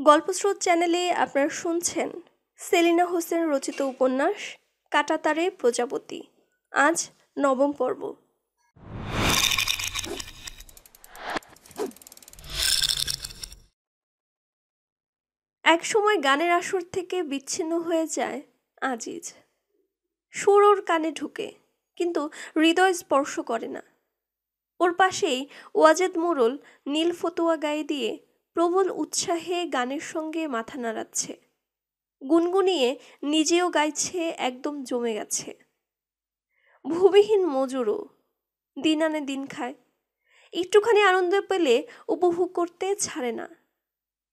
গল্পস্রোত চ্যানেলে আপনারা শুনছেন সেলিনা হোসেন রচিত উপন্যাস কাঁটাতারে প্রজাপতি। আজ নবম পর্ব। এক সময় গানের আসর থেকে বিচ্ছিন্ন হয়ে যায় আজিজ। সুর ওর কানে ঢুকে, কিন্তু হৃদয় স্পর্শ করে না। ওর পাশেই ওয়াজেদ মোড়ল নীল ফতুয়া গায়ে দিয়ে প্রবল উৎসাহে গানের সঙ্গে মাথা নাড়াচ্ছে, গুনগুনিয়ে নিজেও গাইছে, একদম জমে গেছে। ভূমিহীন মজুরও দিন আনে দিন খায়, একটুখানি আনন্দ পেলে উপভোগ করতে ছাড়ে না।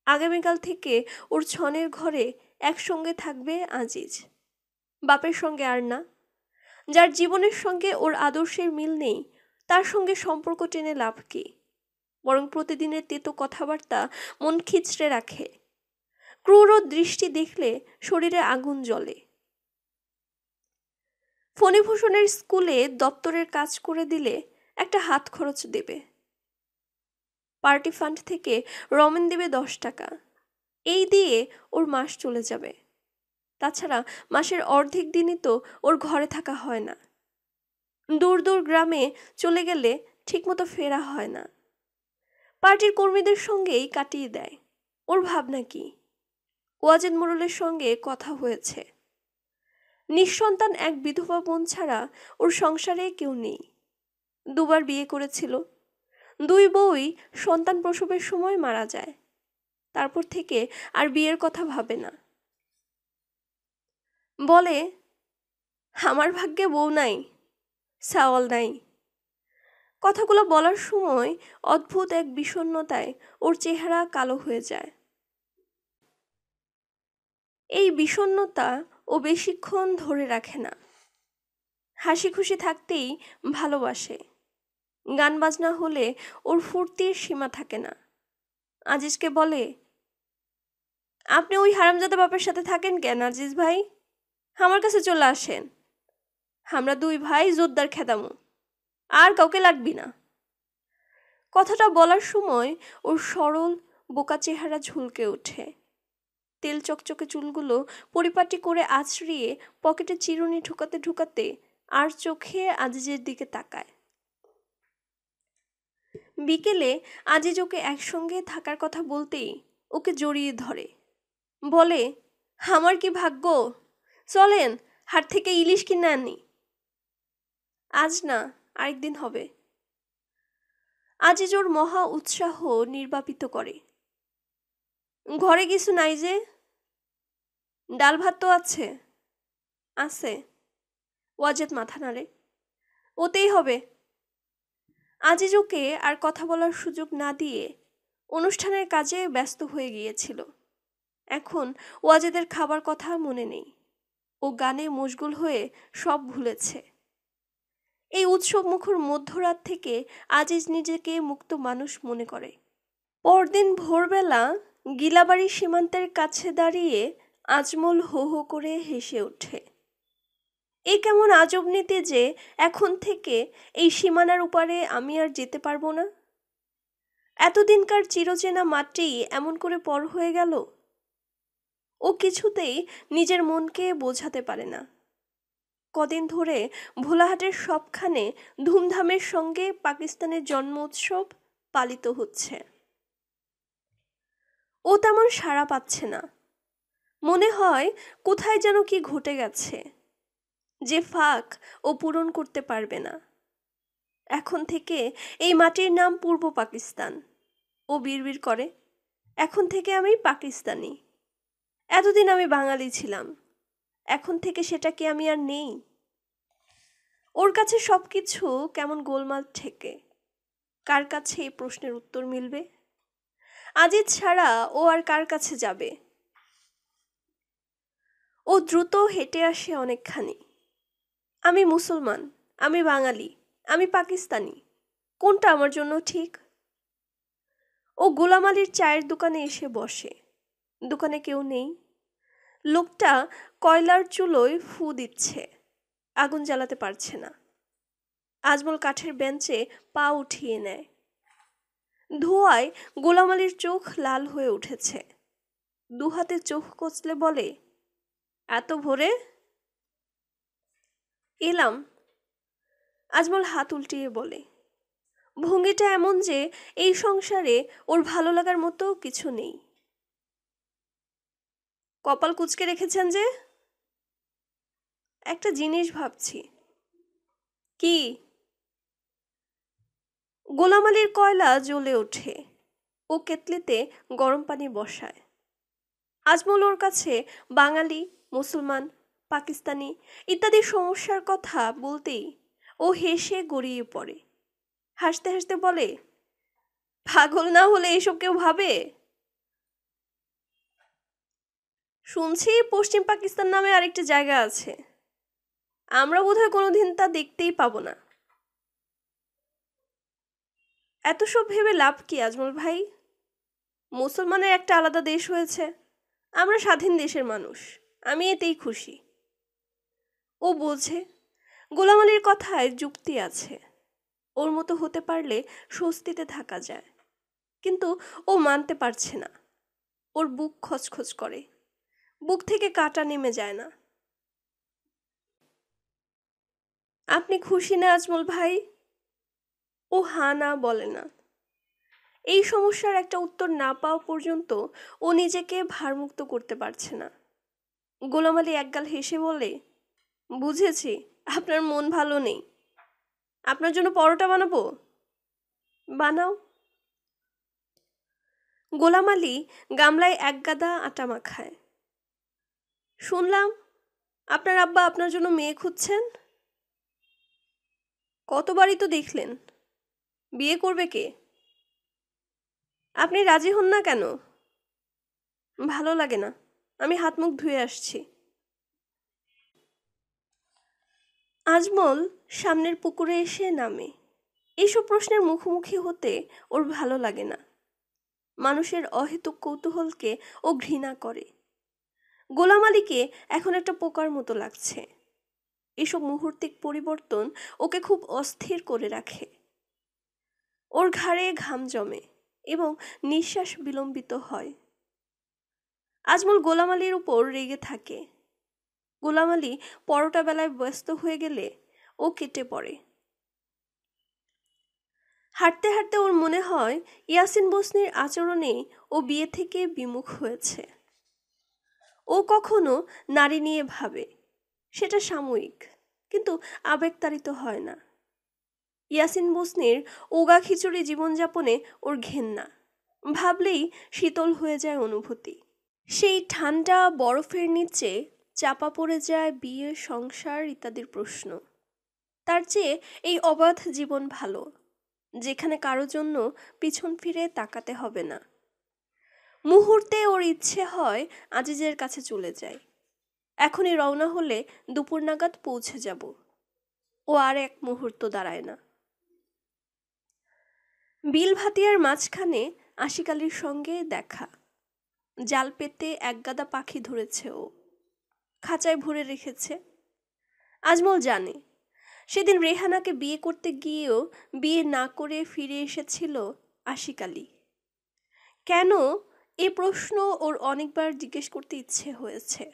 আগামীকাল থেকে ওর ছনের ঘরে একসঙ্গে থাকবে আজিজ, বাপের সঙ্গে আর না। যার জীবনের সঙ্গে ওর আদর্শের মিল নেই, তার সঙ্গে সম্পর্ক টেনে লাভ কি? বরং প্রতিদিনের তেতো কথাবার্তা মন খিচড়ে রাখে। ক্রূর দৃষ্টি দেখলে শরীরে আগুন জ্বলে। ফণিভূষণের স্কুলে দপ্তরের কাজ করে দিলে একটা হাত খরচ দেবে। পার্টি ফান্ড থেকে রমেন দেবে 10 টাকা। এই দিয়ে ওর মাস চলে যাবে। তাছাড়া মাসের অর্ধেক দিনই তো ওর ঘরে থাকা হয় না। দূর দূর গ্রামে চলে গেলে ঠিকমতো ফেরা হয় না। পার্টির কর্মীদের সঙ্গেই কাটিয়ে দেয়। ওর ভাবনা কি? ওয়াজেদ মোড়লের সঙ্গে কথা হয়েছে। নিঃসন্তান এক বিধবা বোন ছাড়া ওর সংসারে কেউ নেই। 2 বার বিয়ে করেছিল। 2 বউই সন্তান প্রসবের সময় মারা যায়। তারপর থেকে আর বিয়ের কথা ভাবে না। বলে, আমার ভাগ্যে বউ নাই, সাওয়াল নাই। কথাগুলো বলার সময় অদ্ভুত এক বিষণ্ণতায় ওর চেহারা কালো হয়ে যায়। এই বিষণ্ণতা ও বেশিক্ষণ ধরে রাখে না। হাসি খুশি থাকতেই ভালোবাসে। গান বাজনা হলে ওর ফুর্তির সীমা থাকে না। আজিজকে বলে, আপনি ওই হারামজাদা বাপের সাথে থাকেন কেন আজিজ ভাই? আমার কাছে চলে আসেন। আমরা 2 ভাই জোরদার খেদামু, আর কাউকে লাগবি না। কথাটা বলার সময় ওর সরল বোকা চেহারা ঝুলকে ওঠে। তেল চকচকে চুলগুলো পরিপাটি করে আছড়িয়ে পকেটে চিরুনি ঢুকাতে ঢুকাতে আর চোখে আজিজের দিকে তাকায়। বিকেলে আজিজ ওকে একসঙ্গে থাকার কথা বলতেই ওকে জড়িয়ে ধরে। বলে, আমার কি ভাগ্য, চলেন হাট থেকে ইলিশ কিনে আনি। আজ না, আরেকদিন হবে। আজিজ ওর মহা উৎসাহ নির্বাপিত করে। ঘরে কিছু নাই যে? ডাল ভাত তো আছে। আছে। ওয়াজেদ মাথা নাড়ে। ওতেই হবে। আজিজ ওকে আর কথা বলার সুযোগ না দিয়ে অনুষ্ঠানের কাজে ব্যস্ত হয়ে গিয়েছিল। এখন ওয়াজেদের খাবার কথা মনে নেই। ও গানে মশগুল হয়ে সব ভুলেছে। এই উৎসব মুখর মধ্যরাত থেকে আজিজ নিজেকে মুক্ত মানুষ মনে করে। পরদিন ভোরবেলা গিলাবাড়ি সীমান্তের কাছে দাঁড়িয়ে আজমল হো হো করে হেসে ওঠে। এই কেমন আজব নীতি যে এখন থেকে এই সীমানার উপারে আমি আর যেতে পারবো না। এতদিনকার চিরচেনা মাটি এমন করে পর হয়ে গেল। ও কিছুতেই নিজের মনকে বোঝাতে পারে না। কদিন ধরে ভোলাহাটের সবখানে ধুমধামের সঙ্গে পাকিস্তানের জন্ম উৎসব পালিত হচ্ছে। ও তেমন সাড়া পাচ্ছে না। মনে হয় কোথায় যেন কি ঘটে গেছে, যে ফাঁক ও পূরণ করতে পারবে না। এখন থেকে এই মাটির নাম পূর্ব পাকিস্তান। ও বিড়বিড় করে, এখন থেকে আমি পাকিস্তানি। এতদিন আমি বাঙালি ছিলাম, এখন থেকে সেটা কি আমি আর নেই? ওর কাছে সবকিছু কেমন গোলমাল ঠেকে। কার কাছে এই প্রশ্নের উত্তর মিলবে? আজিজ ছাড়া ও আর কার কাছে যাবে? ও দ্রুত হেঁটে আসে অনেকখানি। আমি মুসলমান, আমি বাঙালি, আমি পাকিস্তানি, কোনটা আমার জন্য ঠিক? ও গোলাম আলীর চায়ের দোকানে এসে বসে। দোকানে কেউ নেই। লোকটা কয়লার চুলোয় ফু দিচ্ছে, আগুন জ্বালাতে পারছে না। আজমল কাঠের বেঞ্চে পা উঠিয়ে নেয়। ধোঁয়ায় গোলাম আলীর চোখ লাল হয়ে উঠেছে। দুহাতে চোখ কচলে বলে, এত ভোরে? এলাম। আজমল হাত উল্টিয়ে বলে, ভঙ্গিটা এমন যে এই সংসারে ওর ভালো লাগার মতো কিছু নেই। কপাল কুঁচকে রেখেছেন যে? একটা জিনিস ভাবছি। কি? গোলাম আলীর কয়লা জ্বলে ওঠে। ও কেতলিতে গরম পানি বসায়। আজমল ওর কাছে বাঙালি, মুসলমান, পাকিস্তানি ইত্যাদি সমস্যার কথা বলতেই ও হেসে গড়িয়ে পড়ে। হাসতে হাসতে বলে, পাগল না হলে এসব কেউ ভাবে? শুনছি পশ্চিম পাকিস্তান নামে আরেকটি জায়গা আছে। আমরা বোধহয় কোনোদিন তা দেখতেই পাবো না। এত সব ভেবে লাভ কি আজমল ভাই? মুসলমানের একটা আলাদা দেশ হয়েছে, আমরা স্বাধীন দেশের মানুষ, আমি এতেই খুশি। ও বোঝে গোলাম আলীর কথায় যুক্তি আছে, ওর মতো হতে পারলে স্বস্তিতে থাকা যায়, কিন্তু ও মানতে পারছে না। ওর বুক খচখচ করে, বুক থেকে কাঁটা নেমে যায় না। আপনি খুশি না আজমল ভাই? ও হা না বলে না। এই সমস্যার একটা উত্তর না পাওয়া পর্যন্ত ও নিজেকে ভারমুক্ত করতে পারছে না। গোলাম আলী একগাল হেসে বলে, বুঝেছি আপনার মন ভালো নেই। আপনার জন্য পরোটা বানাবো? বানাও। গোলাম আলী গামলায় এক গাদা আটা মাখায়। শুনলাম আপনার আব্বা আপনার জন্য মেয়ে খুঁজছেন। কতবারই তো দেখলেন। বিয়ে করবে কে? আপনি রাজি হন না কেন? ভালো লাগে না, আমি হাত মুখ ধুয়ে আসছি। আজমল সামনের পুকুরে এসে নামে। এইসব প্রশ্নের মুখোমুখি হতে ওর ভালো লাগে না। মানুষের অহেতুক কৌতূহলকে ও ঘৃণা করে। গোলাম আলীকে এখন একটা পোকার মতো লাগছে। এসব মুহূর্তিক পরিবর্তন ওকে খুব অস্থির করে রাখে। ওর ঘাড়ে ঘাম জমে এবং নিঃশ্বাস বিলম্বিত হয়। আজমল গোলাম আলীর উপর রেগে থাকে। গোলাম আলী পরোটা বেলায় ব্যস্ত হয়ে গেলে ও কেটে পড়ে। হাঁটতে হাঁটতে ওর মনে হয় ইয়াসিন বসনির আচরণে ও বিয়ে থেকে বিমুখ হয়েছে। ও কখনো নারী নিয়ে ভাবে, সেটা সাময়িক, কিন্তু আবেগতাড়িত হয় না। ইয়াসিন বসনির ওগা খিচুড়ি জীবনযাপনে ওর ঘেন্না, ভাবলেই শীতল হয়ে যায় অনুভূতি। সেই ঠান্ডা বরফের নিচে চাপা পড়ে যায় বিয়ে, সংসার ইত্যাদির প্রশ্ন। তার চেয়ে এই অবাধ জীবন ভালো, যেখানে কারো জন্য পিছন ফিরে তাকাতে হবে না। মুহূর্তে ওর ইচ্ছে হয় আজিজের কাছে চলে যায়। এখনই রওনা হলে দুপুর নাগাদ পৌঁছে যাব। ও আর এক মুহূর্ত দাঁড়ায় না। বিল ভাতিয়ার মাঝখানে আশিক আলীর সঙ্গে দেখা। জাল পেতে এক গাদা পাখি ধরেছে ও, খাঁচায় ভরে রেখেছে। আজমল জানে সেদিন রেহানাকে বিয়ে করতে গিয়েও বিয়ে না করে ফিরে এসেছিল আশিক আলী। কেন, এ প্রশ্ন ওর অনেকবার জিজ্ঞেস করতে ইচ্ছে হয়েছে,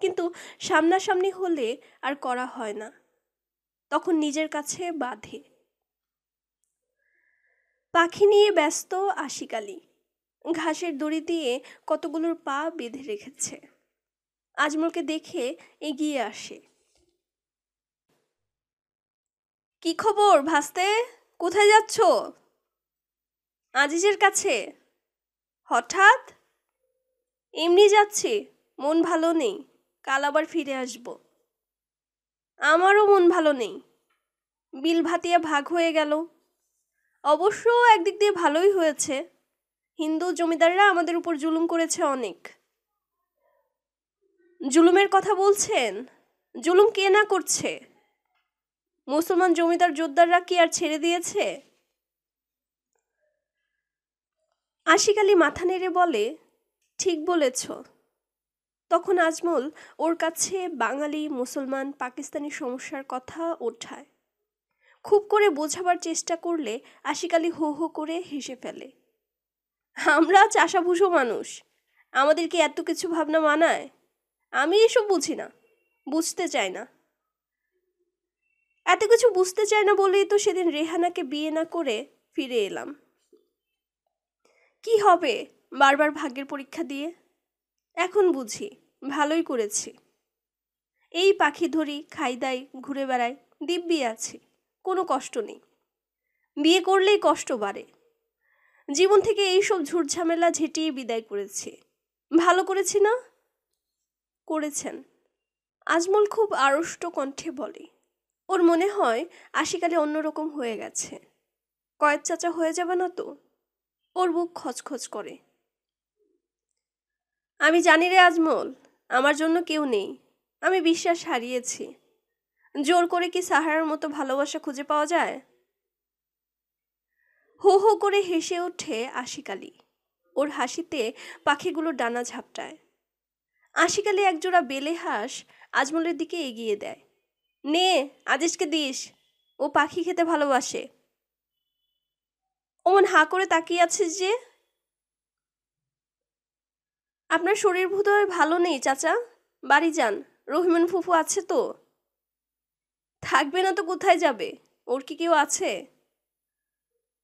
কিন্তু সামনাসামনি হলে আর করা হয় না, তখন নিজের কাছে বাধে। পাখি নিয়ে ব্যস্ত আশিক আলী ঘাসের দড়ি দিয়ে কতগুলোর পা বেঁধে রেখেছে। আজমলকে দেখে এগিয়ে আসে। কি খবর ভাস্তে, কোথায় যাচ্ছ? আজিজের কাছে। হঠাৎ? এমনি যাচ্ছি, মন ভালো নেই, কাল আবার ফিরে আসব। আমারও মন ভালো নেই, বিল ভাতিয়া ভাগ হয়ে গেল। অবশ্য একদিক দিয়ে ভালোই হয়েছে, হিন্দু জমিদাররা আমাদের উপর জুলুম করেছে অনেক। জুলুমের কথা বলছেন? জুলুম কে না করছে? মুসলমান জমিদার জোদ্দাররা কি আর ছেড়ে দিয়েছে? আশিক আলী মাথা নেড়ে বলে, ঠিক বলেছ। তখন আজমল ওর কাছে বাঙালি, মুসলমান, পাকিস্তানি সমস্যার কথা ওঠায়। খুব করে বোঝাবার চেষ্টা করলে আশিক আলী হো হো করে হেসে ফেলে। আমরা চাষাভুষো মানুষ, আমাদের কি এত কিছু ভাবনা মানায়? আমি এসব বুঝি না, বুঝতে চাই না। এত কিছু বুঝতে চাই না বলেই তো সেদিন রেহানাকে বিয়ে না করে ফিরে এলাম। কি হবে বারবার ভাগ্যের পরীক্ষা দিয়ে? এখন বুঝি ভালোই করেছি। এই পাখি ধরি, খাই দাই, ঘুরে বেড়াই, দিব্যি আছি, কোনো কষ্ট নেই। বিয়ে করলেই কষ্ট বাড়ে। জীবন থেকে এইসব ঝুটঝামেলা ঝেঁটিয়ে বিদায় করেছি। ভালো করেছি না? করেছেন। আজমল খুব আড়ষ্ট কণ্ঠে বলে। ওর মনে হয় আশিকালে অন্যরকম হয়ে গেছে। কয়েক চাচা হয়ে যাবে না তো? ওর বুক খচখচ করে। আমি জানি রে আজমল, আমার জন্য কেউ নেই। আমি বিশ্বাস হারিয়েছি। জোর করে কি সাহারার মতো ভালোবাসা খুঁজে পাওয়া যায়? হো হো করে হেসে ওঠে আশিকালি। ওর হাসিতে পাখিগুলো ডানা ঝাপটায়। আশিকালি একজোড়া বেলে হাঁস আজমলের দিকে এগিয়ে দেয়। নে, আজিজকে দিস, ও পাখি খেতে ভালোবাসে। ওমন হাঁ করে তাকিয়ে আছিস যে? আপনার শরীর বোধহয় ভালো নেই চাচা, বাড়ি যান, রহিমন ফুফু আছে তো? থাকবে না তো কোথায় যাবে? ওর কি কেউ আছে?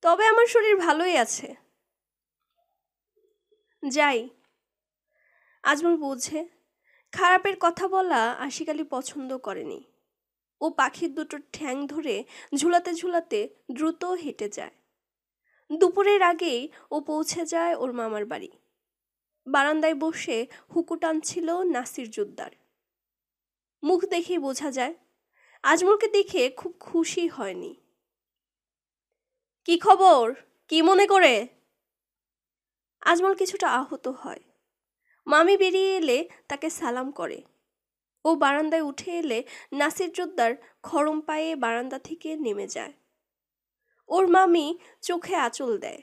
তবে আমার শরীর ভালোই আছে। যাই। আজমল বোঝে খারাপের কথা বলা আশিকালি পছন্দ করেনি। ও পাখির দুটো ঠ্যাং ধরে ঝুলাতে ঝুলাতে দ্রুত হেঁটে যায়। দুপুরের আগেই ও পৌঁছে যায় ওর মামার বাড়ি। বারান্দায় বসে হুকু টানছিল নাসির জুদ্দার। মুখ দেখেই বোঝা যায় আজমলকে দেখে খুব খুশি হয়নি। কি খবর? কি মনে করে? আজমল কিছুটা আহত হয়। মামি বেরিয়ে এলে তাকে সালাম করে। ও বারান্দায় উঠে এলে নাসির জোদ্দার খরম পায়ে বারান্দা থেকে নেমে যায়। ওর মামি চোখে আঁচল দেয়।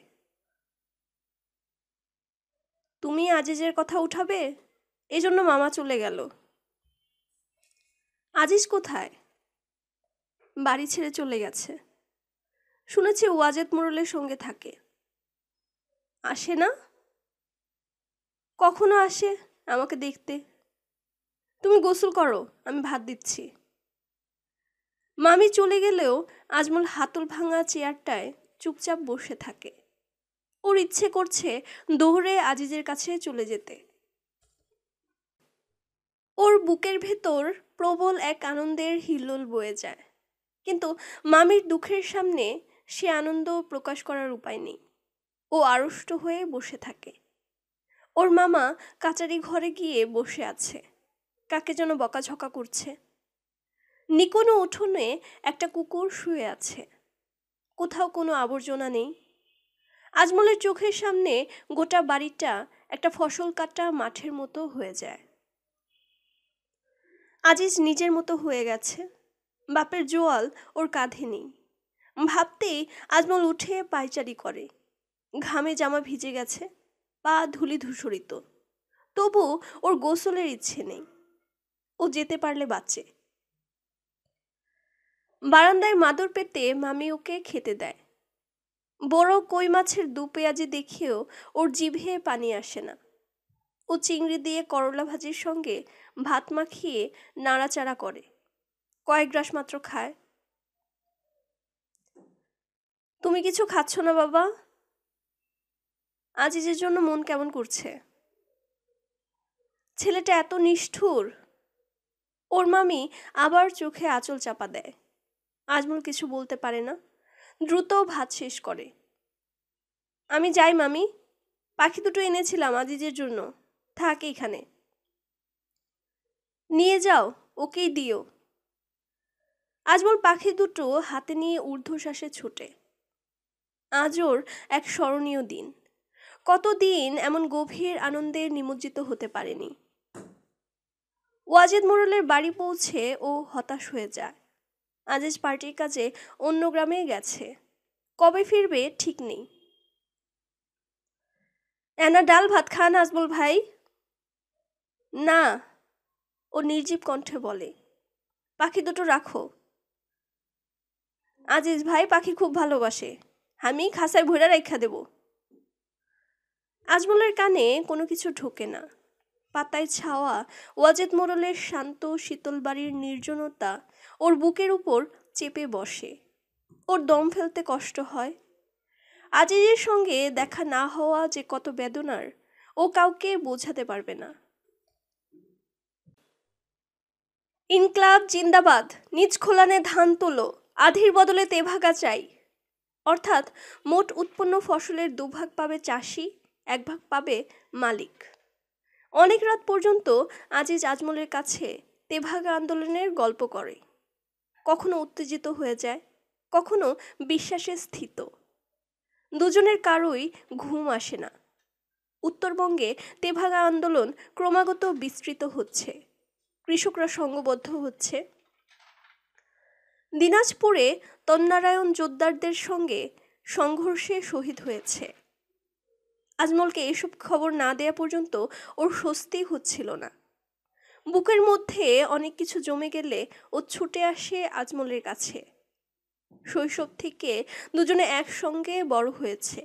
তুমি আজিজের কথা উঠাবে, এজন্য মামা চলে গেল। আজিজ কোথায়? বাড়ি ছেড়ে চলে গেছে। শুনেছি ওয়াজেদ মোড়লের সঙ্গে থাকে। আসে না? কখনো আসে আমাকে দেখতে। তুমি গোসল করো, আমি ভাত দিচ্ছি। মামি চলে গেলেও আজমল হাতল ভাঙা চেয়ারটায় চুপচাপ বসে থাকে। ওর ইচ্ছে করছে দৌড়ে আজিজের কাছে চলে যেতে। ওর বুকের ভেতর প্রবল এক আনন্দের হিল্লোল বয়ে যায়, কিন্তু মামির দুঃখের সামনে সে আনন্দ প্রকাশ করার উপায় নেই। ও আড়ষ্ট হয়ে বসে থাকে। ওর মামা কাচারি ঘরে গিয়ে বসে আছে, কাকে যেন বকাঝকা করছে। নিকোনো উঠোনে একটা কুকুর শুয়ে আছে। কোথাও কোনো আবর্জনা নেই। আজমলের চোখের সামনে গোটা বাড়িটা একটা ফসল কাটা মাঠের মতো হয়ে যায়। আজিজ নিজের মতো হয়ে গেছে। বাপের জোয়াল ওর কাঁধে নেই। ভাবতেই আজমল উঠে পায়চারি করে। ঘামে জামা ভিজে গেছে, পা ধুলি ধূসরিত। তবু ওর গোসলের ইচ্ছে নেই। ও যেতে পারলে বাঁচে। বারান্দায় মাদুর পেতে মামি ওকে খেতে দেয়। বড় কই মাছের দু পেঁয়াজি দেখেও ওর জিভে পানি আসে না। ও চিংড়ি দিয়ে করলা ভাজির সঙ্গে ভাত মাখিয়ে নাড়াচাড়া করে, কয়েক গ্রাস মাত্র খায়। তুমি কিছু খাচ্ছ না বাবা? আজিজের জন্য মন কেমন করছে। ছেলেটা এত নিষ্ঠুর। ওর মামি আবার চোখে আঁচল চাপা দেয়। আজমল কিছু বলতে পারে না, দ্রুত ভাত শেষ করে। আমি যাই মামি, পাখি দুটো এনেছিলাম আজিজের জন্য, থাক এখানে। নিয়ে যাও, ওকেই দিও। আজমল পাখি দুটো হাতে নিয়ে ঊর্ধ্বশ্বাসে ছোটে। আজ ওর এক স্মরণীয় দিন। কতদিন এমন গভীর আনন্দে নিমজ্জিত হতে পারেনি। ওয়াজেদ মোড়লের বাড়ি পৌঁছে ও হতাশ হয়ে যায়। আজিজ পার্টির কাজে অন্য গ্রামে গেছে, কবে ফিরবে ঠিক নেই। এনা ডাল ভাত খান আজমল ভাই? না, ও নির্জীব কণ্ঠে বলে। পাখি দুটো রাখো। আজিজ ভাই পাখি খুব ভালোবাসে, আমি খাসায় ভৈরা রেখা দেব। আজমলের কানে কোনো কিছু ঢোকে না। পাতায় ছাওয়া ওয়াজেদ মোড়লের শান্ত শীতল বাড়ির নির্জনতা ওর বুকের উপর চেপে বসে। ওর দম ফেলতে কষ্ট হয়। আজিজের সঙ্গে দেখা না হওয়া যে কত বেদনার ও কাউকে বোঝাতে পারবে না। ইনকলাব জিন্দাবাদ, নিজ খোলানে ধান তোলো, আধির বদলে তেভাগা চাই। অর্থাৎ মোট উৎপন্ন ফসলের 2 ভাগ পাবে চাষি, 1 ভাগ পাবে মালিক। অনেক রাত পর্যন্ত আজিজ আজমলের কাছে তেভাগা আন্দোলনের গল্প করে। কখনো উত্তেজিত হয়ে যায়, কখনো বিশ্বাসে স্থিত। দুজনের কারোই ঘুম আসে না। উত্তরবঙ্গে তেভাগা আন্দোলন ক্রমাগত বিস্তৃত হচ্ছে, কৃষকরা সংঘবদ্ধ হচ্ছে। দিনাজপুরে তন্নারায়ণ জোদ্দারদের সঙ্গে সংঘর্ষে শহীদ হয়েছে। আজমলকে এসব খবর না দেয়া পর্যন্ত ওর স্বস্তি হচ্ছিল না। বুকের মধ্যে অনেক কিছু জমে গেলে ও ছুটে আসে আজমলের কাছে। শৈশব থেকে দুজনে একসঙ্গে বড় হয়েছে।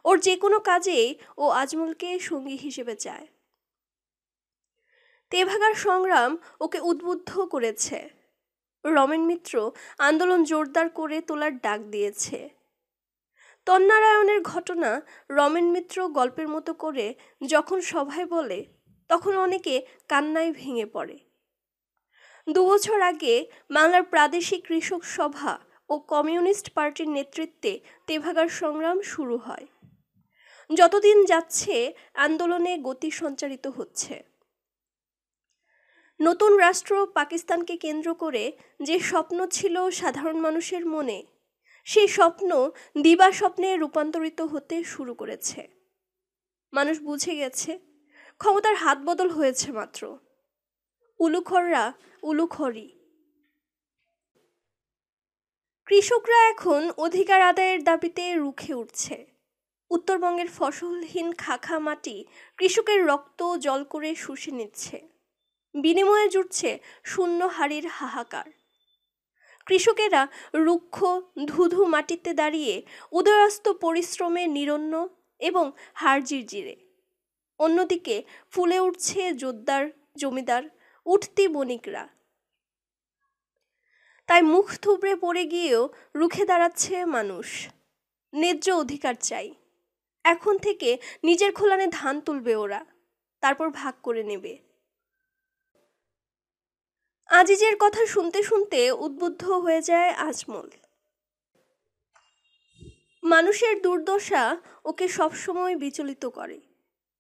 ওর যে কোনো কাজেই ও আজমলকে সঙ্গী হিসেবে চায়। তেভাগার সংগ্রাম ওকে উদ্বুদ্ধ করেছে। রমেন মিত্র আন্দোলন জোরদার করে তোলার ডাক দিয়েছে। তন্নারায়ণের ঘটনা রমেন মিত্র গল্পের মতো করে যখন সভায় বলে, তখন অনেকে কান্নায় ভেঙে পড়ে। 2 বছর আগে বাংলার প্রাদেশিক কৃষক সভা ও কমিউনিস্ট পার্টির নেতৃত্বে তেভাগার সংগ্রাম শুরু হয়। যতদিন যাচ্ছে আন্দোলনে গতি সঞ্চারিত হচ্ছে। নতুন রাষ্ট্র পাকিস্তানকে কেন্দ্র করে যে স্বপ্ন ছিল সাধারণ মানুষের মনে, সেই স্বপ্ন দিবা স্বপ্নে রূপান্তরিত হতে শুরু করেছে। মানুষ বুঝে গেছে ক্ষমতার হাত বদল হয়েছে মাত্র। উলুখররা উলুখরি। কৃষকরা এখন অধিকার আদায়ের দাবিতে রুখে উঠছে। উত্তরবঙ্গের ফসলহীন খাখা মাটি কৃষকের রক্ত জল করে শুষে নিচ্ছে। বিনিময়ে জুটছে শূন্য হাড়ির হাহাকার। কৃষকেরা রুক্ষ ধুধু মাটিতে দাঁড়িয়ে উদয়াস্ত পরিশ্রমে নিরন্ন এবং হাড় জিরজিরে। অন্যদিকে ফুলে উঠছে জোদ্দার জমিদার উঠতি বণিকরা। তাই মুখ থুবড়ে পড়ে গিয়েও রুখে দাঁড়াচ্ছে মানুষ। ন্যায্য অধিকার চাই। এখন থেকে নিজের খোলানে ধান তুলবে ওরা, তারপর ভাগ করে নেবে। আজিজের কথা শুনতে শুনতে উদ্বুদ্ধ হয়ে যায় আজমল। মানুষের দুর্দশা ওকে সবসময় বিচলিত করে।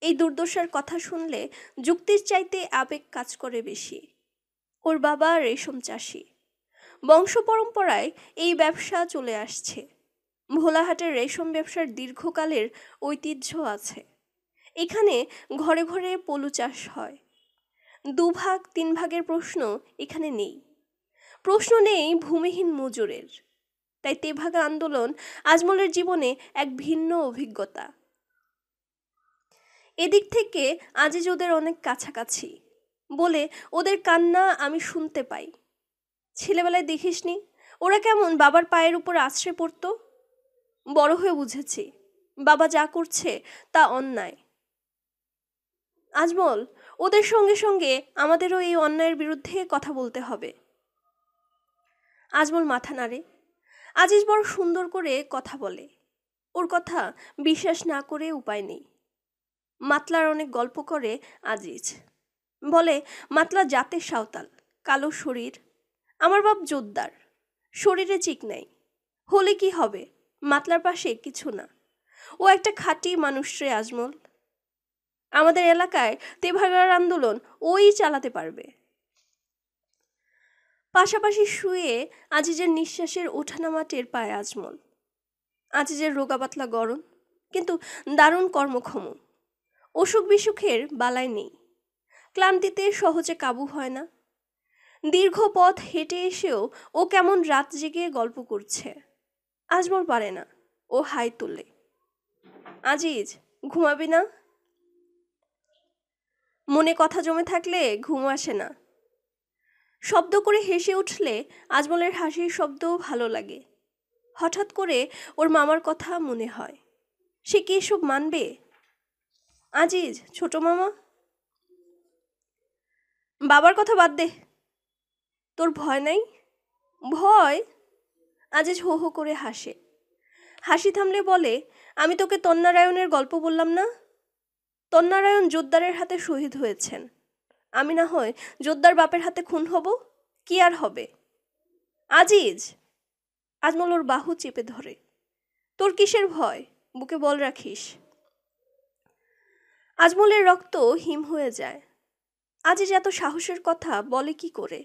এই দুর্দশার কথা শুনলে যুক্তির চাইতে আবেগ কাজ করে বেশি। ওর বাবা রেশম চাষি। বংশ পরম্পরায় এই ব্যবসা চলে আসছে। ভোলাহাটের রেশম ব্যবসার দীর্ঘকালের ঐতিহ্য আছে। এখানে ঘরে ঘরে পলু চাষ হয়। 2 ভাগ 3 ভাগের প্রশ্ন এখানে নেই। প্রশ্ন নেই ভূমিহীন মজুরের। তাই তেভাগা আন্দোলন আজমলের জীবনে এক ভিন্ন অভিজ্ঞতা। এদিক থেকে আজিজ ওদের অনেক কাছাকাছি বলে ওদের কান্না আমি শুনতে পাই। ছেলেবেলায় দেখিসনি ওরা কেমন বাবার পায়ের উপর আছড়ে পড়তো? বড় হয়ে বুঝেছি বাবা যা করছে তা অন্যায়। আজমল, ওদের সঙ্গে সঙ্গে আমাদেরও এই অন্যায়ের বিরুদ্ধে কথা বলতে হবে। আজমল মাথা নাড়ে। আজিজ বড় সুন্দর করে কথা বলে। ওর কথা বিশ্বাস না করে উপায় নেই। মাতলার অনেক গল্প করে আজিজ। বলে মাতলা জাতের সাঁওতাল, কালো শরীর। আমার বাপ জোদ্দার, শরীরে চিক নাই। হলে কি হবে, মাতলার পাশে কিছু না। ও একটা খাঁটি মানুষ রে আজমল। আমাদের এলাকায় তেভাগার আন্দোলন ওই চালাতে পারবে। পাশাপাশি শুয়ে আজিজের নিঃশ্বাসের ওঠানামা টের পায় আজমল। আজিজের রোগা পাতলা গরম, কিন্তু দারুণ কর্মক্ষম। অসুখ বিসুখের বালাই নেই। ক্লান্তিতে সহজে কাবু হয় না। দীর্ঘ পথ হেঁটে এসেও ও কেমন রাত জেগে গল্প করছে। আজমল পারে না, ও হাই তোলে। আজিজ, ঘুমাবি না? মনে কথা জমে থাকলে ঘুম আসে না। শব্দ করে হেসে উঠলে আজমলের হাসির শব্দও ভালো লাগে। হঠাৎ করে ওর মামার কথা মনে হয়। সে কি এসব মানবে? আজিজ, ছোট মামা। বাবার কথা বাদ দে। তোর ভয় নাই? ভয়? আজিজ হো হো করে হাসে। হাসি থামলে বলে, আমি তোকে তন্নারায়ণের গল্প বললাম না? তন্নারায়ণ জোদ্দারের হাতে শহীদ হয়েছেন। আমি না হয় জোদ্দার বাপের হাতে খুন হব? কি আর হবে? আজিজ! আজমল ওর বাহু চেপে ধরে। তোর কিসের ভয়? বুকে বল রাখিস। আজমলের রক্ত হিম হয়ে যায়। আজিজ এত সাহসের কথা বলে কি করে?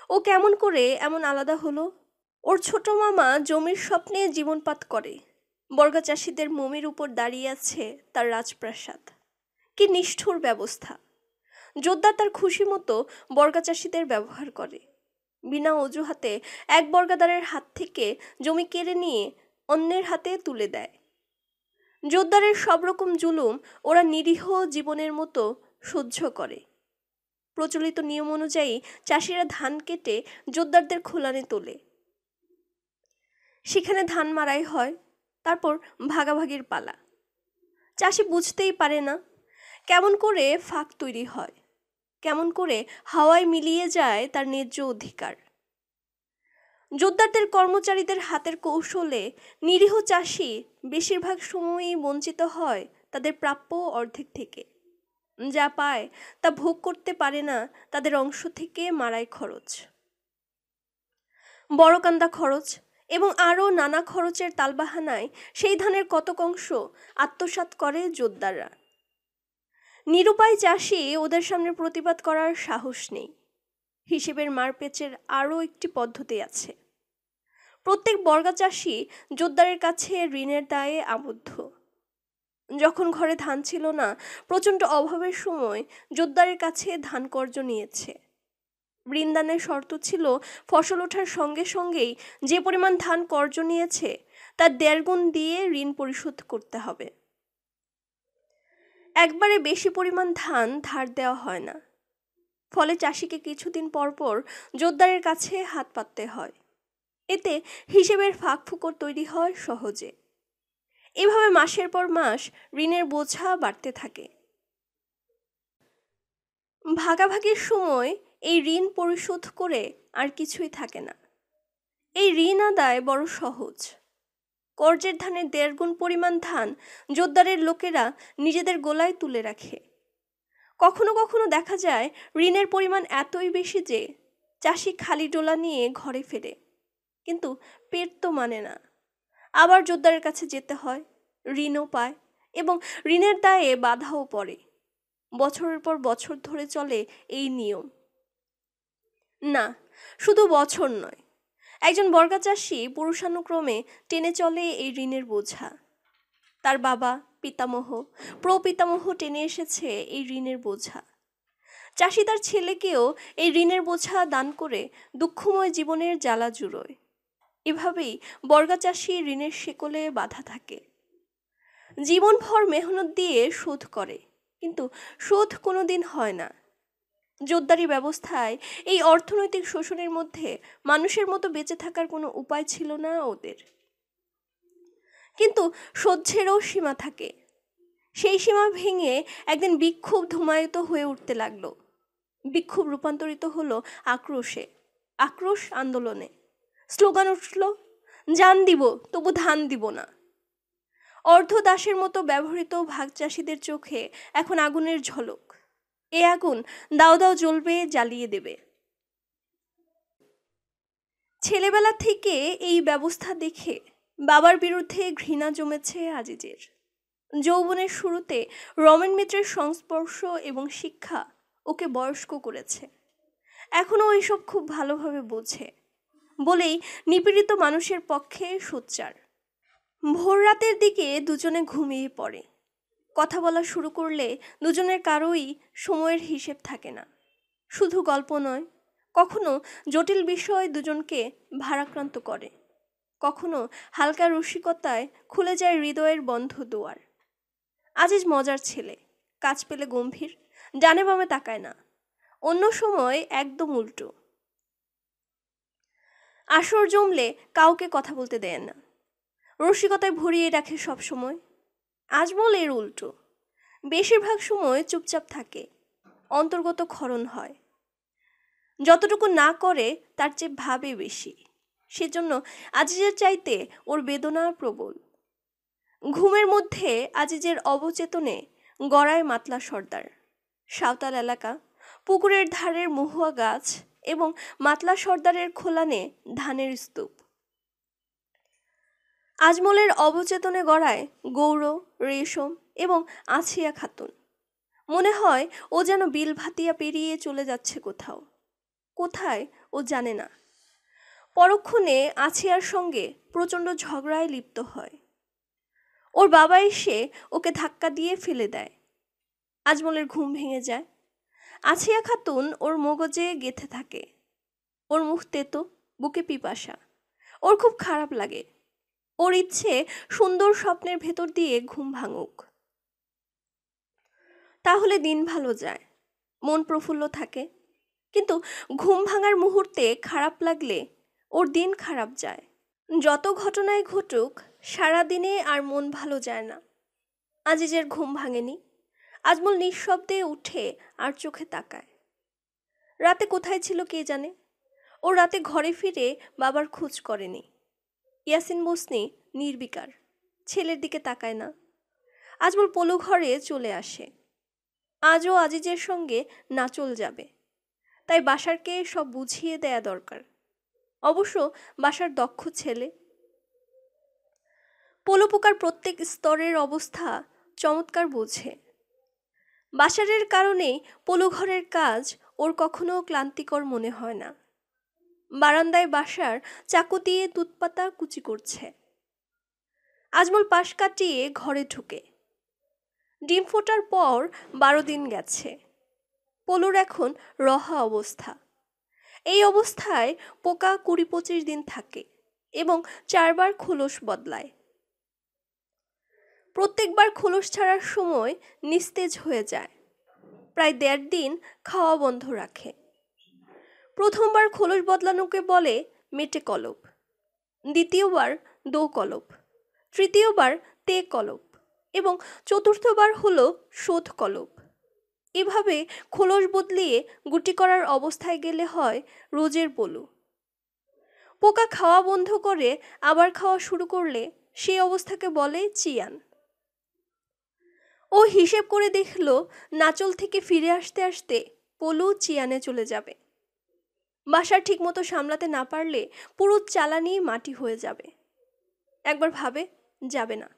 ও কেমন করে এমন আলাদা হলো? ওর ছোট মামা জমির স্বপ্নে জীবনপাত করে। বর্গা চাষিদের মমির উপর দাঁড়িয়ে আছে তার রাজপ্রাসাদ। কি নিষ্ঠুর ব্যবস্থা! জোদ্দার তার খুশি মতো বর্গা চাষিদের ব্যবহার করে। বিনা অজুহাতে এক বর্গাদারের হাত থেকে জমি কেড়ে নিয়ে অন্যের হাতে তুলে দেয়। জোদ্দারের সব রকম জুলুম ওরা নিরীহ জীবনের মতো সহ্য করে। প্রচলিত নিয়ম অনুযায়ী চাষিরা ধান কেটে জোদ্দারদের খোলানে তোলে। সেখানে ধান মাড়াই হয়, তারপর ভাগাভাগির পালা। চাষি বুঝতেই পারে না কেমন করে ফাঁক তৈরি হয়, কেমন করে হাওয়ায় মিলিয়ে যায় তার ন্যায্য অধিকার। জোদ্দারদের কর্মচারীদের হাতের কৌশলে নিরীহ চাষি বেশিরভাগ সময়ই বঞ্চিত হয় তাদের প্রাপ্য অর্ধেক থেকে। যা পায় তা ভোগ করতে পারে না তাদের অংশ থেকে মারাই খরচ, বড়কান্দা খরচ এবং আরও নানা খরচের তালবাহানায় সেই ধানের কতক অংশ আত্মসাৎ করে জোদ্দাররা। নিরুপায় চাষি ওদের সামনে প্রতিবাদ করার সাহস নেই। হিসেবের মারপেচের আরও একটি পদ্ধতি আছে। প্রত্যেক বর্গা চাষি জোদ্দারের কাছে ঋণের দায়ে আবদ্ধ। যখন ঘরে ধান ছিল না, প্রচণ্ড অভাবের সময় জোদ্দারের কাছে ধান কর্জ নিয়েছে। ঋণদানের শর্ত ছিল ফসল ওঠার সঙ্গে সঙ্গেই যে পরিমাণ ধান কর্জ নিয়েছে তার 1.5 গুণ দিয়ে ঋণ পরিশোধ করতে হবে। একবারে বেশি পরিমাণ ধান ধার দেওয়া হয় না। ফলে চাষিকে কিছুদিন পর পর জোদ্দারের কাছে হাত পাততে হয়। এতে হিসেবের ফাঁক ফুকর তৈরি হয় সহজে। এভাবে মাসের পর মাস ঋণের বোঝা বাড়তে থাকে। ভাগাভাগির সময় এই ঋণ পরিশোধ করে আর কিছুই থাকে না। এই ঋণ আদায় বড় সহজ। কর্জের ধানের 1.5 গুণ পরিমাণ ধান জোদ্দারের লোকেরা নিজেদের গোলায় তুলে রাখে। কখনো কখনো দেখা যায় ঋণের পরিমাণ এতই বেশি যে চাষি খালি ডোলা নিয়ে ঘরে ফেরে, কিন্তু পেট তো মানে না। আবার জোদ্দারের কাছে যেতে হয়, ঋণও পায় এবং ঋণের দায়ে বাধাও পড়ে। বছরের পর বছর ধরে চলে এই নিয়ম। না, শুধু বছর নয়, একজন বর্গা চাষি পুরুষানুক্রমে টেনে চলে এই ঋণের বোঝা। তার বাবা, পিতামহ, প্রপিতামহ টেনে এসেছে এই ঋণের বোঝা। চাষি তার ছেলেকেও এই ঋণের বোঝা দান করে দুঃখময় জীবনের জ্বালা জুড়োয়। এভাবেই বর্গা চাষি ঋণের শেকলে বাঁধা থাকে। জীবনভর মেহনত দিয়ে শোধ করে, কিন্তু শোধ কোনোদিন হয় না। জোদ্দারি ব্যবস্থায় এই অর্থনৈতিক শোষণের মধ্যে মানুষের মতো বেঁচে থাকার কোনো উপায় ছিল না ওদের। কিন্তু সহ্যেরও সীমা থাকে। সেই সীমা ভেঙে একদিন বিক্ষোভ ধূমায়িত হয়ে উঠতে লাগলো। বিক্ষোভ রূপান্তরিত হলো আক্রোশে, আক্রোশ আন্দোলনে। স্লোগান উঠল, জান দিব তবু ধান দিব না। অর্ধ দাসের মতো ব্যবহৃত ভাগ চাষিদের চোখে এখন আগুনের ঝলক। এ আগুন দাও দাও জ্বলবে, জ্বালিয়ে দেবে। ছেলেবেলা থেকে এই ব্যবস্থা দেখে বাবার বিরুদ্ধে ঘৃণা জমেছে আজিজের। যৌবনের শুরুতে রমেন মিত্রের সংস্পর্শ এবং শিক্ষা ওকে বয়স্ক করেছে। এখনও ওইসব খুব ভালোভাবে বোঝে বলেই নিপীড়িত মানুষের পক্ষে সোচ্চার। ভোর রাতের দিকে দুজনে ঘুমিয়ে পড়ে। কথা বলা শুরু করলে দুজনের কারোই সময়ের হিসেব থাকে না। শুধু গল্প নয়, কখনো জটিল বিষয় দুজনকে ভারাক্রান্ত করে, কখনো হালকা রসিকতায় খুলে যায় হৃদয়ের বন্ধ দুয়ার। আজিজ মজার ছেলে, কাজ পেলে গম্ভীর, ডানে বামে তাকায় না। অন্য সময় একদম উল্টো। আসর জমলে কাউকে কথা বলতে দেয় না, রসিকতায় ভরিয়ে রাখে সব সময়। আজমল এর উল্টো। বেশিরভাগ সময় চুপচাপ থাকে, অন্তর্গত ক্ষরণ হয়। যতটুকু না করে তার চেয়ে ভাবে বেশি। সেজন্য আজিজের চাইতে ওর বেদনা প্রবল। ঘুমের মধ্যে আজিজের অবচেতনে গড়ায় মাতলা সর্দার, সাঁওতাল এলাকা, পুকুরের ধারের মহুয়া গাছ এবং মাতলা সর্দারের খোলানে ধানের স্তূপ। আজমলের অবচেতনে গড়ায় গৌর, রেশম এবং আছিয়া খাতুন। মনে হয় ও যেন বিল ভাতিয়া পেরিয়ে চলে যাচ্ছে কোথাও। কোথায় ও জানে না। পরক্ষণে আছিয়ার সঙ্গে প্রচণ্ড ঝগড়ায় লিপ্ত হয়। ওর বাবা এসে ওকে ধাক্কা দিয়ে ফেলে দেয়। আজমলের ঘুম ভেঙে যায়। আছিয়া খাতুন ওর মগজে গেঁথে থাকে। ওর মুখ তেতো, বুকে পিপাসা। ওর খুব খারাপ লাগে। ওর ইচ্ছে সুন্দর স্বপ্নের ভেতর দিয়ে ঘুম ভাঙুক। তাহলে দিন ভালো যায়, মন প্রফুল্ল থাকে। কিন্তু ঘুম ভাঙার মুহূর্তে খারাপ লাগলে ওর দিন খারাপ যায়। যত ঘটনাই ঘটুক, সারাদিনে আর মন ভালো যায় না। আজিজের ঘুম ভাঙেনি। আজমল নিঃশব্দে উঠে আর চোখে তাকায়। রাতে কোথায় ছিল কে জানে। ও রাতে ঘরে ফিরে বাবার খোঁজ করেনি। ইয়াসিন বসনি নির্বিকার, ছেলের দিকে তাকায় না। আজমল পলু ঘরে চলে আসে। আজও আজিজের সঙ্গে নাচল যাবে, তাই বাসারকে সব বুঝিয়ে দেয়া দরকার। অবশ্য বাসার দক্ষ ছেলে। পলু পোকার প্রত্যেক স্তরের অবস্থা চমৎকার বোঝে। বাসারের কারণেই পলু ঘরের কাজ ওর কখনো ক্লান্তিকর মনে হয় না। বারান্দায় বাসার চাকু দিয়ে তুতপাতা কুচি করছে। আজমল পাশ কাটিয়ে ঘরে ঢুকে। ডিম ফোটার পর 12 দিন গেছে। পলুর এখন রহা অবস্থা। এই অবস্থায় পোকা 20-25 দিন থাকে এবং 4 বার খোলস বদলায়। প্রত্যেকবার খোলস ছাড়ার সময় নিস্তেজ হয়ে যায়। প্রায় 1.5 দিন খাওয়া বন্ধ রাখে। প্রথমবার খোলস বদলানোকে বলে মেটে কলপ, দ্বিতীয়বার দো কলপ, তৃতীয়বার তে কলপ এবং চতুর্থবার হলো শোধ কলপ। এভাবে খোলস বদলিয়ে গুটি করার অবস্থায় গেলে হয় রোজের পলু। পোকা খাওয়া বন্ধ করে আবার খাওয়া শুরু করলে সেই অবস্থাকে বলে চিয়ান। ও হিসেব করে দেখল নাচল থেকে ফিরে আসতে আসতে পলু চিয়ানে চলে যাবে। বাসা ঠিকমতো সামলাতে না পারলে পুরো চালানি মাটি হয়ে যাবে। একবার ভাবে যাবে না,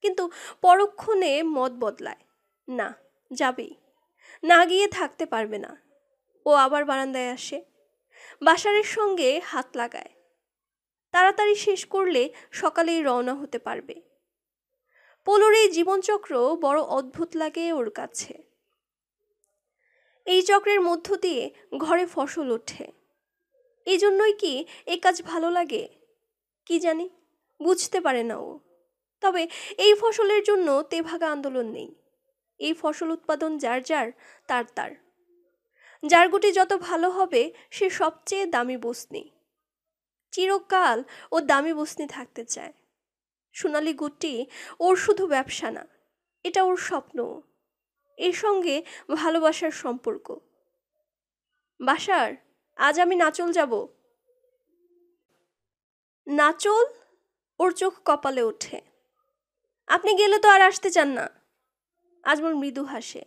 কিন্তু পরক্ষণে মত বদলায়, না যাবেই, না গিয়ে থাকতে পারবে না। ও আবার বারান্দায় আসে, বাসারের সঙ্গে হাত লাগায়। তাড়াতাড়ি শেষ করলে সকালেই রওনা হতে পারবে। পলুর এই জীবনচক্র বড় অদ্ভুত লাগে ওর কাছে। এই চক্রের মধ্য দিয়ে ঘরে ফসল ওঠে। এই জন্যই কি এই কাজ ভালো লাগে কি জানি, বুঝতে পারে না ও। তবে এই ফসলের জন্য তেভাগা আন্দোলন নেই। এই ফসল উৎপাদন যার যার, তার তার। যার গুটি যত ভালো হবে সে সবচেয়ে দামি বসনি। চিরকাল ও দামি বসনি থাকতে চায়। সোনালি গুটি ওর শুধু ব্যবসা না, এটা ওর স্বপ্ন। এর সঙ্গে ভালোবাসার সম্পর্ক। বাসার, আজ আমি নাচল যাব। নাচল? ওর চোখ কপালে ওঠে। আপনি গেলে তো আর আসতে চান না। আজমল মৃদু হাসে।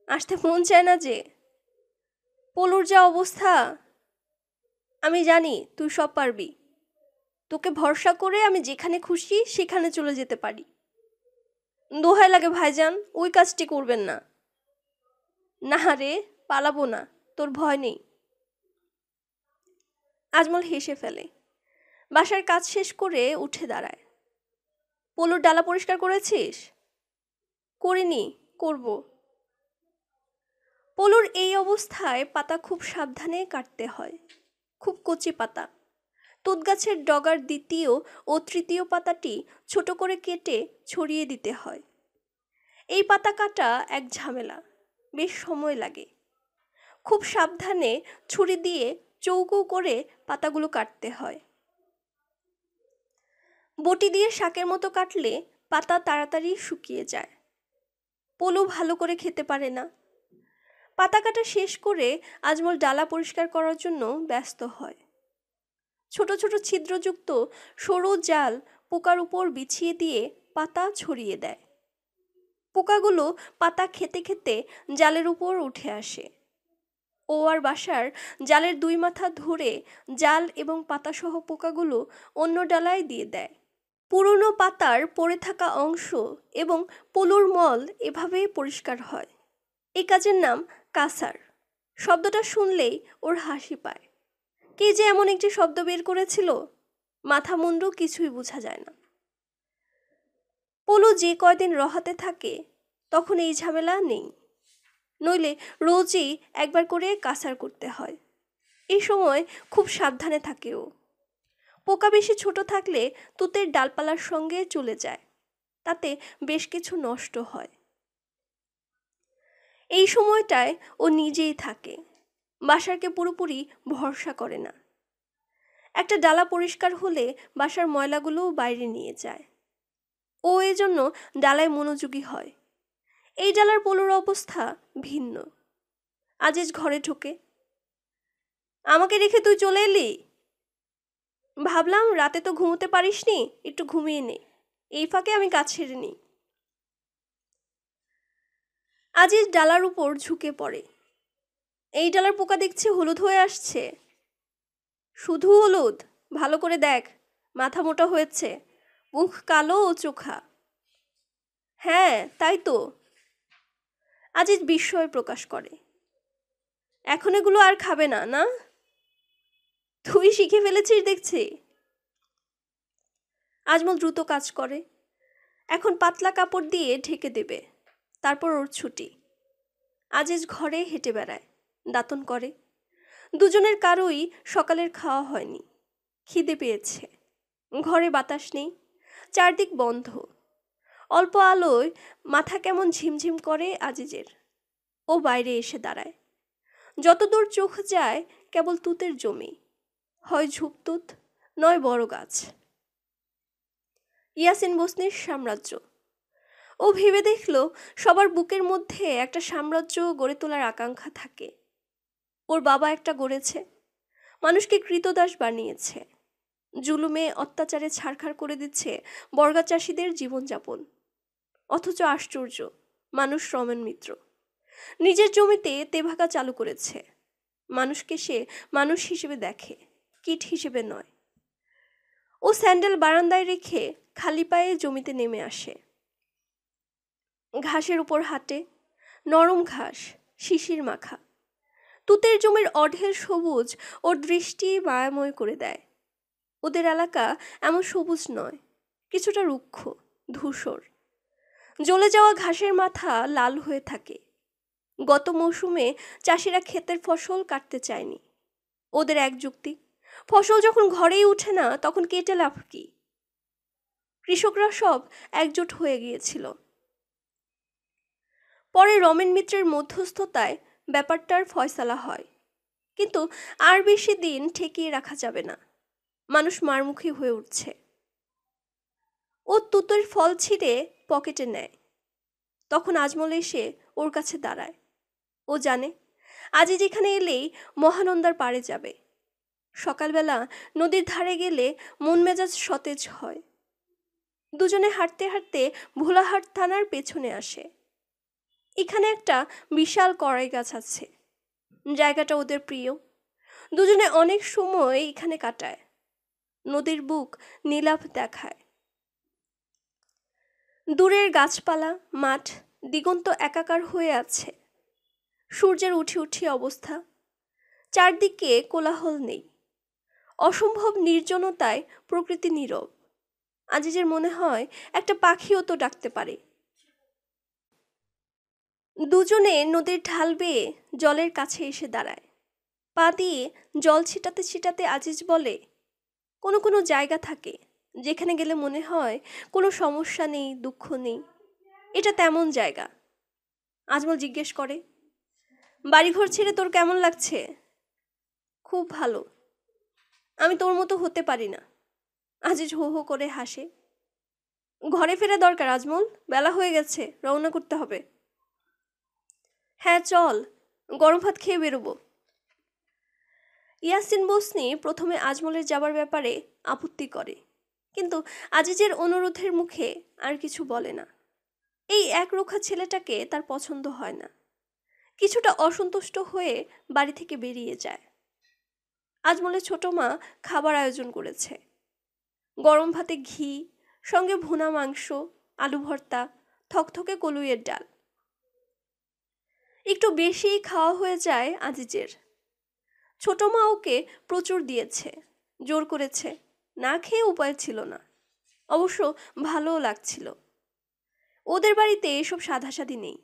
আসতে মন চায় না যে। পলুর যা অবস্থা, আমি জানি তুই সব পারবি। তোকে ভরসা করে আমি যেখানে খুশি সেখানে চলে যেতে পারি। দোহাই লাগে ভাইজান, ওই কাজটি করবেন না। না রে, পালাবো না, তোর ভয় নেই। আজমল হেসে ফেলে। বাসার কাজ শেষ করে উঠে দাঁড়ায়। পলুর ডালা পরিষ্কার করেছিস? করিনি, করব। পলুর এই অবস্থায় পাতা খুব সাবধানে কাটতে হয়। খুব কচি পাতা। তুত গাছের ডগার দ্বিতীয় ও তৃতীয় পাতাটি ছোট করে কেটে ছড়িয়ে দিতে হয়। এই পাতা কাটা এক ঝামেলা, বেশ সময় লাগে। খুব সাবধানে ছুরি দিয়ে চৌকো করে পাতাগুলো কাটতে হয়। বটি দিয়ে শাকের মতো কাটলে পাতা তাড়াতাড়ি শুকিয়ে যায়। পলু ভালো করে খেতে পারে না। পাতা কাটা শেষ করে আজমল ডালা পরিষ্কার করার জন্য ব্যস্ত হয়। ছোট ছোট ছিদ্রযুক্ত সরু জাল পোকার উপর বিছিয়ে দিয়ে পাতা ছড়িয়ে দেয়। পোকাগুলো পাতা খেতে খেতে জালের উপর উঠে আসে। ও আর বাসার জালের দুই মাথা ধরে জাল এবং পাতাসহ পোকাগুলো অন্য ডালায় দিয়ে দেয়। পুরনো পাতার পড়ে থাকা অংশ এবং পলুর মল এভাবেই পরিষ্কার হয়। এই কাজের নাম কাসার। শব্দটা শুনলেই ওর হাসি পায়। কে যে এমন একটি শব্দ বের করেছিল, মাথা মুন্ডু কিছুই বোঝা যায় না। পলু যে কয়দিন রহাতে থাকে তখন এই ঝামেলা নেই, নইলে রোজই একবার করে কাসার করতে হয়। এই সময় খুব সাবধানে থাকে ও। পোকা বেশি ছোট থাকলে তুতের ডালপালার সঙ্গে চলে যায়, তাতে বেশ কিছু নষ্ট হয়। এই সময়টায় ও নিজেই থাকে, বাসারকে পুরোপুরি ভরসা করে না। একটা ডালা পরিষ্কার হলে বাসার ময়লাগুলো বাইরে নিয়ে যায়। ও এজন্য ডালায় মনোযোগী হয়। এই ডালার পলুর অবস্থা ভিন্ন। আজিজ ঘরে ঢোকে। আমাকে রেখে তুই চলে এলি? ভাবলাম রাতে তো ঘুমোতে পারিসনি, একটু ঘুমিয়ে নে, এই ফাঁকে আমি কাজ সেরে নিই। আজিজ ডালার উপর ঝুঁকে পড়ে। এই ডালার পোকা দেখছি হলুদ হয়ে আসছে। শুধু হলুদ? ভালো করে দেখ, মাথা মোটা হয়েছে, মুখ কালো ও চোখা। হ্যাঁ তাই তো। আজিজ বিস্ময় প্রকাশ করে। এখন এগুলো আর খাবে না, না? তুই শিখে ফেলেছিস দেখছি। আজমল দ্রুত কাজ করে। এখন পাতলা কাপড় দিয়ে ঢেকে দেবে, তারপর ওর ছুটি। আজিজ ঘরে হেঁটে বেড়ায়, দাঁতন করে। দুজনের কারোই সকালের খাওয়া হয়নি। খিদে পেয়েছে। ঘরে বাতাস নেই, চারদিক বন্ধ। অল্প আলোয় মাথা কেমন ঝিমঝিম করে আজিজের। ও বাইরে এসে দাঁড়ায়। যতদূর চোখ যায় কেবল তুতের জমি, হয় ঝুপতুত নয় বড় গাছ। ইয়াসিন বসনির সাম্রাজ্য। ও ভেবে দেখল সবার বুকের মধ্যে একটা সাম্রাজ্য গড়ে তোলার আকাঙ্ক্ষা থাকে। ওর বাবা একটা গড়েছে, মানুষকে কৃতদাস বানিয়েছে, জুলুমে অত্যাচারে ছাড়খাড় করে দিচ্ছে বর্গা চাষিদের জীবনযাপন। অথচ আশ্চর্য, মানুষ শ্রমের মিত্র। নিজের জমিতে তেভাগা চালু করেছে। মানুষকে সে মানুষ হিসেবে দেখে, কীট হিসেবে নয়। ও স্যান্ডেল বারান্দায় রেখে খালি পায়ে জমিতে নেমে আসে। ঘাসের উপর হাঁটে, নরম ঘাস, শিশির মাখা। তুতের জমির অঢেল সবুজ ওর দৃষ্টি মায়াময় করে দেয়। ওদের এলাকা এমন সবুজ নয়, কিছুটা রুক্ষ, ধূসর। জ্বলে যাওয়া ঘাসের মাথা লাল হয়ে থাকে। গত মৌসুমে চাষিরা ক্ষেতের ফসল কাটতে চায়নি। ওদের এক যুক্তি, ফসল যখন ঘরেই উঠে না তখন কেটে লাভ কি? কৃষকরা সব একজোট হয়ে গিয়েছিল। পরে রমেন মিত্রের মধ্যস্থতায় ব্যাপারটার ফয়সালা হয়, কিন্তু আর বেশি দিন ঠেকিয়ে রাখা যাবে না। মানুষ মারমুখী হয়ে উঠছে। ও তুতের ফল ছিঁড়ে পকেটে নেয়। তখন আজমল এসে ওর কাছে দাঁড়ায়। ও জানে আজই যেখানে এলেই মহানন্দার পাড়ে যাবে। সকালবেলা নদীর ধারে গেলে মন মেজাজ সতেজ হয়। দুজনে হাঁটতে হাঁটতে ভোলাহাট থানার পেছনে আসে। এখানে একটা বিশাল কড়াই গাছ আছে। জায়গাটা ওদের প্রিয়। দুজনে অনেক সময় এখানে কাটায়। নদীর বুক নীলাভ দেখায়। দূরের গাছপালা, মাঠ, দিগন্ত একাকার হয়ে আছে। সূর্যের উঠি উঠি অবস্থা। চারদিকে কোলাহল নেই। অসম্ভব নির্জনতায় প্রকৃতি নীরব। আজিজের মনে হয় একটা পাখিও তো ডাকতে পারে। দুজনে নদীর ঢাল বেয়ে জলের কাছে এসে দাঁড়ায়। পা দিয়ে জল ছিটাতে ছিটাতে আজিজ বলে, কোনো কোনো জায়গা থাকে যেখানে গেলে মনে হয় কোনো সমস্যা নেই, দুঃখ নেই। এটা তেমন জায়গা। আজমল জিজ্ঞেস করে, বাড়িঘর ছেড়ে তোর কেমন লাগছে? খুব ভালো। আমি তোর মতো হতে পারি না। আজিজ হো হো করে হাসে। ঘরে ফেরা দরকার আজমল, বেলা হয়ে গেছে, রওনা করতে হবে। হ্যাঁ চল, গরম ভাত খেয়ে বেরোবো। ইয়াসিন বসনি প্রথমে আজমলের যাবার ব্যাপারে আপত্তি করে, কিন্তু আজিজের অনুরোধের মুখে আর কিছু বলে না। এই একরোখা ছেলেটাকে তার পছন্দ হয় না। কিছুটা অসন্তুষ্ট হয়ে বাড়ি থেকে বেরিয়ে যায়। আজমলের ছোট মা খাবার আয়োজন করেছে। গরম ভাতে ঘি, সঙ্গে ভুনা মাংস, আলু ভর্তা, থকথকে কলুইয়ের ডাল। একটু বেশি খাওয়া হয়ে যায় আজিজের। ছোট মা ওকে প্রচুর দিয়েছে, জোর করেছে, না খেয়ে উপায় ছিল না। অবশ্য ভালোও লাগছিল। ওদের বাড়িতে এসব সাধাসাধি নেই।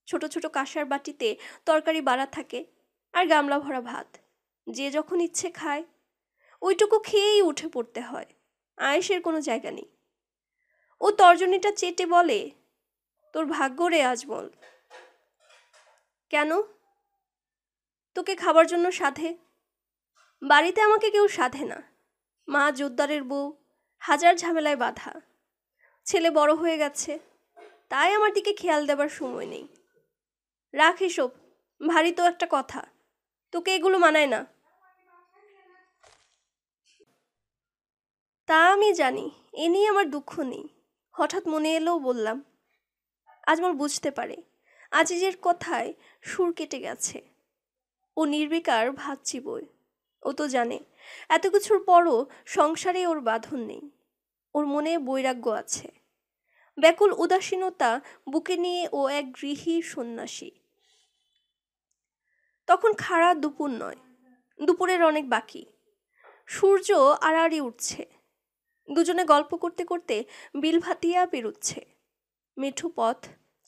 ছোট ছোট কাঁসার বাটিতে তরকারি বাড়া থাকে, আর গামলা ভরা ভাত। যে যখন ইচ্ছে খায়। ওইটুকু খেয়েই উঠে পড়তে হয়, আয়েসের কোনো জায়গা নেই। ও তর্জনীটা চেটে বলে, তোর ভাগ্য রে আজমল। কেন? তোকে খাবার জন্য সাধে? বাড়িতে আমাকে কেউ সাধে না। মা জোদ্দারের বউ, হাজার ঝামেলায় বাধা। ছেলে বড় হয়ে গেছে, তাই আমার দিকে খেয়াল দেবার সময় নেই। রাখ এসব, ভারী তো একটা কথা। তোকে এগুলো মানায় না। তা আমি জানি, এ নিয়ে আমার দুঃখ নেই। হঠাৎ মনে এলেও বললাম। আজমল বুঝতে পারে আজিজের কথায় সুর কেটে গেছে। ও নির্বিকার ভাত চিবোয়। ও তো জানে এত কিছুর পরও সংসারে ওর বাঁধন নেই। ওর মনে বৈরাগ্য আছে। ব্যাকুল উদাসীনতা বুকে নিয়ে ও এক গৃহী সন্ন্যাসী। তখন খাড়া দুপুর নয়, দুপুরের অনেক বাকি। সূর্য আড়াআড়ি উঠছে। দুজনে গল্প করতে করতে বিল ভাতিয়া পেরুচ্ছে। মেঠো পথ,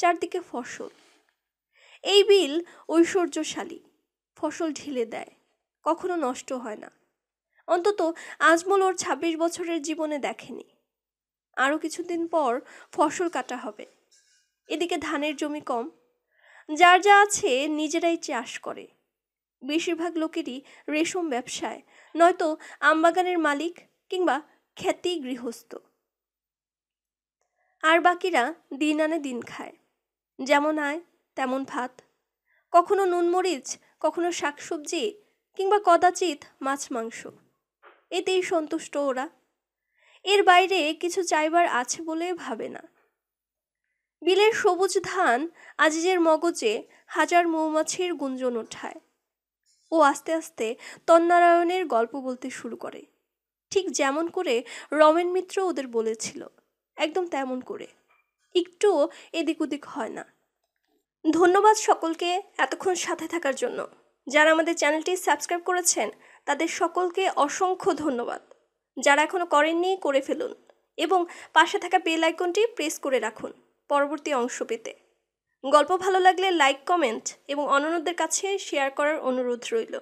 চারদিকে ফসল। এই বিল ঐশ্বর্যশালী, ফসল ঢেলে দেয়, কখনো নষ্ট হয় না। অন্তত আজমল ওর ২৬ বছরের জীবনে দেখেনি। আরও কিছুদিন পর ফসল কাটা হবে। এদিকে ধানের জমি কম। যার যা আছে নিজেরাই চাষ করে। বেশিরভাগ লোকেরই রেশম ব্যবসায়, নয়তো আমবাগানের মালিক কিংবা খ্যাতি গৃহস্থ। আর বাকিরা দিন আনে দিন খায়। যেমন আয় তেমন ভাত। কখনো নুনমরিচ, কখনো শাকসবজি, কিংবা কদাচিৎ মাছ মাংস। এতেই সন্তুষ্ট ওরা। এর বাইরে কিছু চাইবার আছে বলে ভাবে না। বিলের সবুজ ধান আজিজের মগজে হাজার মৌমাছির গুঞ্জন ওঠায়। ও আস্তে আস্তে তন্নারায়ণের গল্প বলতে শুরু করে, ঠিক যেমন করে রমেন মিত্র ওদের বলেছিল, একদম তেমন করে। একটুও এদিক ওদিক হয় না। ধন্যবাদ সকলকে এতক্ষণ সাথে থাকার জন্য। যারা আমাদের চ্যানেলটি সাবস্ক্রাইব করেছেন তাদের সকলকে অসংখ্য ধন্যবাদ। যারা এখনো করেননি করে ফেলুন এবং পাশে থাকা বেল আইকনটি প্রেস করে রাখুন পরবর্তী অংশ পেতে। গল্প ভালো লাগলে লাইক, কমেন্ট এবং অন্যদের কাছে শেয়ার করার অনুরোধ রইল।